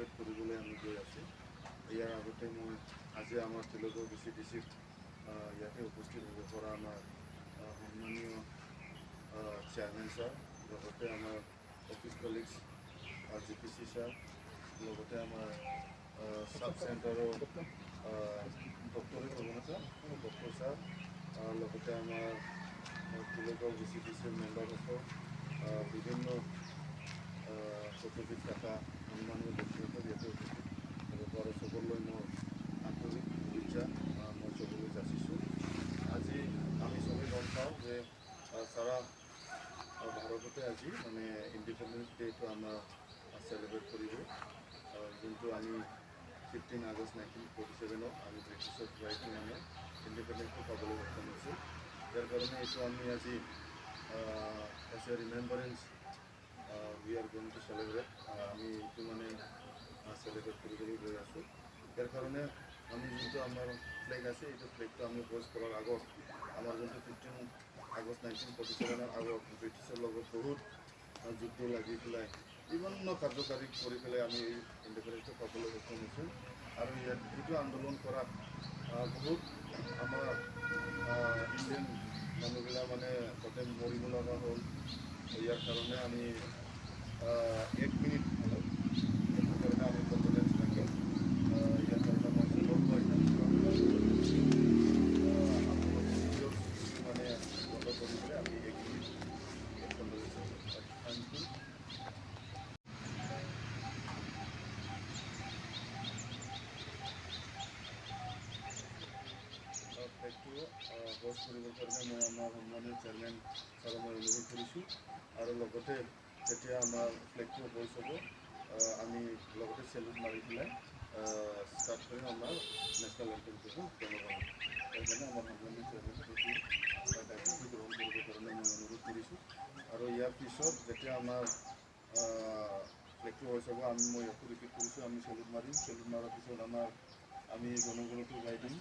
Celebrate কৰিবলৈ আমি গৈ আছোঁ। ইয়াৰ আগতে মই আজি আমাৰ তিলকৰ VCDCত ইয়াতে উপস্থিত হ'ব পৰা আমাৰ সন্মানীয় চেয়াৰমেন ছাৰ, লগতে আমাৰ অফিচ কলিগছ GPC ছাৰ, লগতে আমাৰ সাব চেণ্টাৰৰ ডক্টৰে ক'ব না ছাৰ, ডক্টৰ ছাৰ, লগতে আমাৰ তিলকৰ VCDCৰ মেম্বাৰসকল, বিভিন্ন পদবীত থকা সন্মানীয় ব্যক্তিসকল ইয়াতে উপস্থিত হ'ব পৰা সকলোলৈ মোৰ আন্তৰিক শুভেচ্ছা মই চবলৈ যাচিছোঁ। আজি আমি চবেই গম পাওঁ যে সারা ভাৰততে আজি মানে ইণ্ডিপেণ্ডেন্স ডেটো আমাৰ চেলিব্ৰেট কৰিব, যোনটো আমি 15 আগষ্ট 1947 আমি ব্ৰিটিছৰ পৰাই মানে ইণ্ডিপেণ্ডেন্সটো পাবলৈ সক্ষম হৈছোঁ। ইয়াৰ কাৰণে এইটো আমি আজি as a remembrance we are going to celebrate, আমি এইটো মানে চেলিব্ৰেট কৰিবলৈ গৈ আছোঁ। ইয়াৰ কাৰণে আমি যোনটো আমাৰ ফ্লেগ আছে, এইটো ফ্লেগটো আমি হোষ্ট কৰাৰ আগত আমাৰ যোনটো 15 আগষ্ট 1947 আগত ব্ৰিটিছৰ লগত বহুত যুদ্ধ লাগি পেলাই বিভিন্ন কাৰ্যকাৰী কৰি পেলাই আমি এই ইণ্ডিপেণ্ডেন্সটো পাবলৈ সক্ষম হৈছোঁ। আৰু ইয়াত এইটো আন্দোলন কৰাত বহুত আমাৰ ইণ্ডিয়ান মানুহবিলাক মানে তাতে মৰিব লগা হ'ল। ইয়াৰ কাৰণে আমি 1 মিনিট এইটো কাৰণে আমি কনফিডেন্স থাকিম। ইয়াৰ কাৰণে মই মানে বন্ধ কৰি পেলাই আমি 1 মিনিট কনফিডেন্স থেংক ইউ। ফ্লেগটো হোষ্ট কৰিবৰ কাৰণে মই আমাৰ সন্মানীয় চেয়াৰমেন ছাৰক মই অনুৰোধ কৰিছোঁ। আৰু লগতে যেতিয়া আমাৰ ফ্লেগটো হোষ্ট হ'ব, আমি লগতে চেলুট মাৰি পেলাই ষ্টাৰ্ট কৰিম আমাৰ নেশ্যনেল এন্থেমটো জনগণ। সেইকাৰণে আমাৰ সন্মানীয় চেয়াৰমেনে সেইটো দায়িত্বটো গ্ৰহণ কৰিবৰ কাৰণে মই অনুৰোধ কৰিছোঁ। আৰু ইয়াৰ পিছত যেতিয়া আমাৰ ফ্লেগটো হোষ্ট হ'ব, মই ইয়াতো ৰিপিট কৰিছোঁ, আমি চেলুট মাৰিম। চেলুট মাৰাৰ পিছত আমি জনগণতো গাই দিম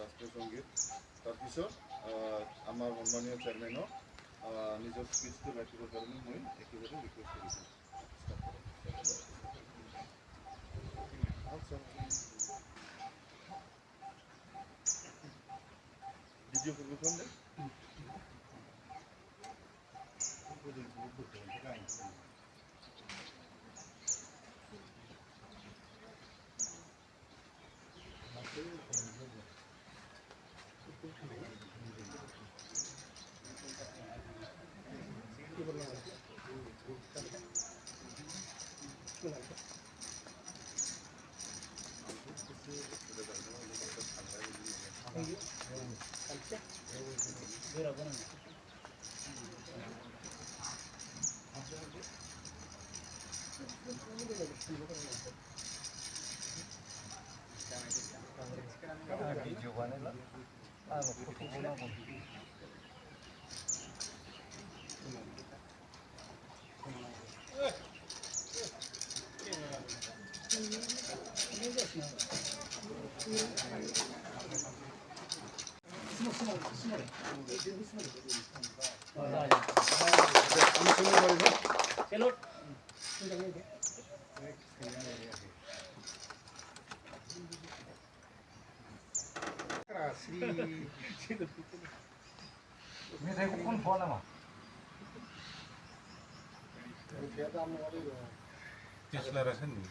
ৰাষ্ট্ৰীয় সংগীত। তাৰপিছত আমাৰ সন্মানীয় চেয়াৰমেনক নিজৰ স্পীচটো ৰাখিবৰ কাৰণে মই একেবাৰে ৰিকুৱেষ্ট কৰিছোঁ। ভিডিঅ' পরিবেশন দে video banaila foto बनाबो चलो मेथाइखौ खनथ'आ नामा? टिचलारा सोरनि?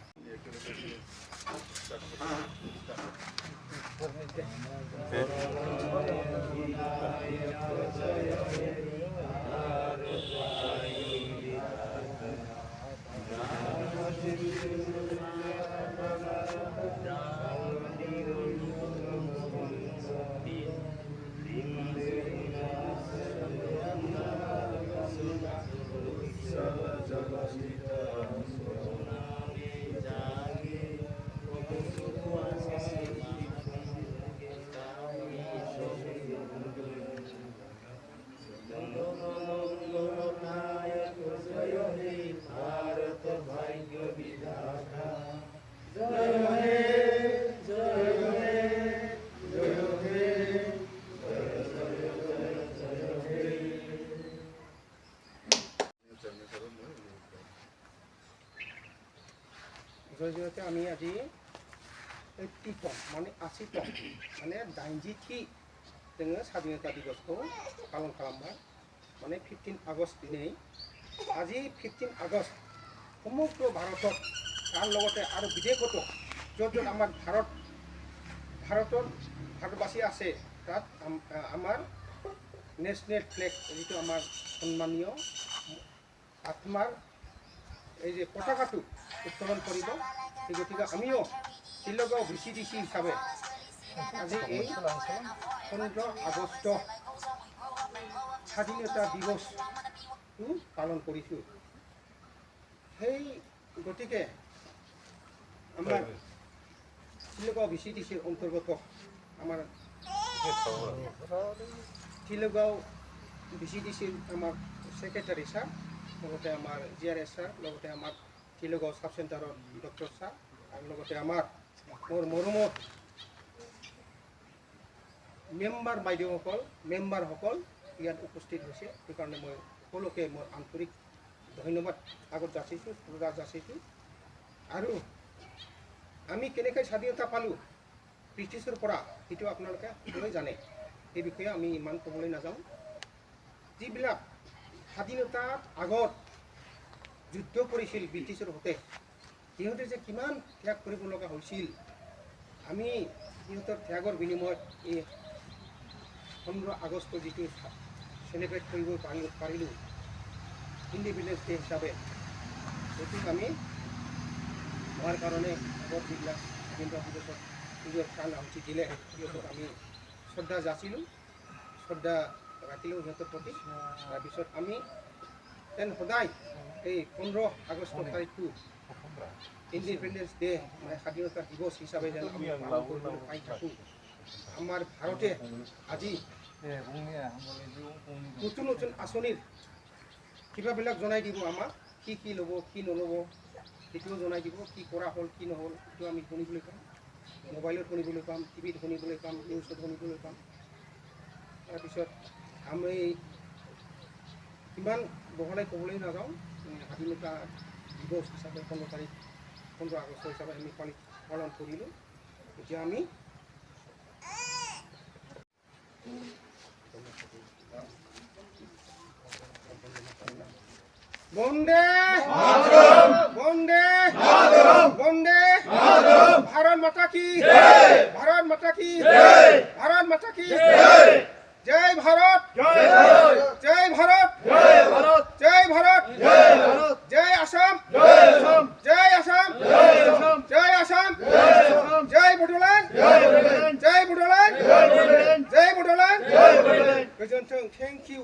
জৰিয়তে আমি আজি 80তম মানে 80তম মানে 80थि जोङो স্বাধীনতা দিৱসखौ পালন खालामबाय মানে 15 আগষ্ট দিনেই আজি 15 আগষ্ট সমগ্ৰ ভাৰতত তাৰ লগতে আৰু বিদেশতো য'ত য'ত আমাৰ ভাৰতবাসী আছে তাত আমাৰ নেশ্যনেল ফ্লেগ যিটো আমাৰ সন্মানীয় আত্মাৰ এই যে পতাকাটো উত্তোলন কৰিব সেই গতিকে আমিও শিলগাঁও VCDC হিচাপে আজি এই 15 আগষ্ট স্বাধীনতা দিৱসটো পালন কৰিছোঁ সেই গতিকে আমাৰ শিলগাঁও VCDCৰ অন্তৰ্গত আমাৰ শিলগাঁও VCDCৰ আমাৰ সেক্ৰেটাৰী ছাৰ লগতে আমাৰ GRS ছাৰ লগতে আমাৰ শিলগাঁও সাব চেণ্টাৰৰ ডক্টৰ ছাৰ আৰু লগতে আমাৰ মোৰ মৰমৰ মেম্বাৰসকল ইয়াত উপস্থিত হৈছে সেইকাৰণে মই সকলোকে মই আন্তৰিক ধন্যবাদ আগত যাচিছোঁ শ্ৰদ্ধা যাচিছোঁ আৰু আমি কেনেকৈ স্বাধীনতা পালোঁ ব্ৰিটিছৰ পৰা সেইটো আপোনালোকে সকলোৱে জানে এই বিষয়ে আমি ইমান ক'বলৈ নাযাওঁ যিবিলাক স্বাধীনতাৰ আগত যুদ্ধ কৰিছিল ব্ৰিটিছৰ সৈতে সিহঁতে যে কিমান ত্যাগ কৰিব লগা হৈছিল আমি সিহঁতৰ ত্যাগৰ বিনিময়ত এই 15 আগষ্ট যিটো চেলিব্ৰেট কৰিব পাৰিলোঁ ইণ্ডিপেণ্ডেন্স ডে হিচাপে সেইটোক আমি হোৱাৰ কাৰণে আগত যিবিলাক স্বাধীনতা দিৱসত নিজৰ প্ৰাণ আহুতি দিলে সিহঁতক আমি শ্ৰদ্ধা যাচিলোঁ শ্ৰদ্ধা ৰাখিলোঁ সিহঁতৰ প্ৰতি তাৰপিছত আমি যেন সদায় এই 15 আগষ্ট তাৰিখটো ইণ্ডিপেণ্ডেন্স ডে মানে স্বাধীনতা দিৱস হিচাপে যেন আমি পালন কৰিবলৈ পাই থাকোঁ আমাৰ ভাৰতে আজি নতুন নতুন আঁচনিৰ কিবাবিলাক জনাই দিব আমাক কি ল'ব কি নল'ব সেইটোও জনাই দিব কি কৰা হ'ল কি নহ'ল সেইটো আমি শুনিবলৈ পাম মোবাইলত শুনিবলৈ পাম টিভিত শুনিবলৈ পাম নিউজত শুনিবলৈ পাম তাৰপিছত আমি ইমান বহলাই ক'বলৈ নাযাওঁ স্বাধীনতা দিৱস হিচাপে 15 আগষ্ট হিচাপে আমি পালন কৰিলোঁ এতিয়া আমি বন্দে বন্দে বন্দে ভাৰত মাতা কি ভাৰত মাতা কি ভাৰত মাতা কি জয় ভাৰত জয় ভাৰত জয় ভাৰত জয় আসাম জয় আসাম জয় আসাম জয় বড়োলেণ্ড জয় বড়োলেণ্ড জয় বড়োলেণ্ড গোজोन्थों थेंक इउ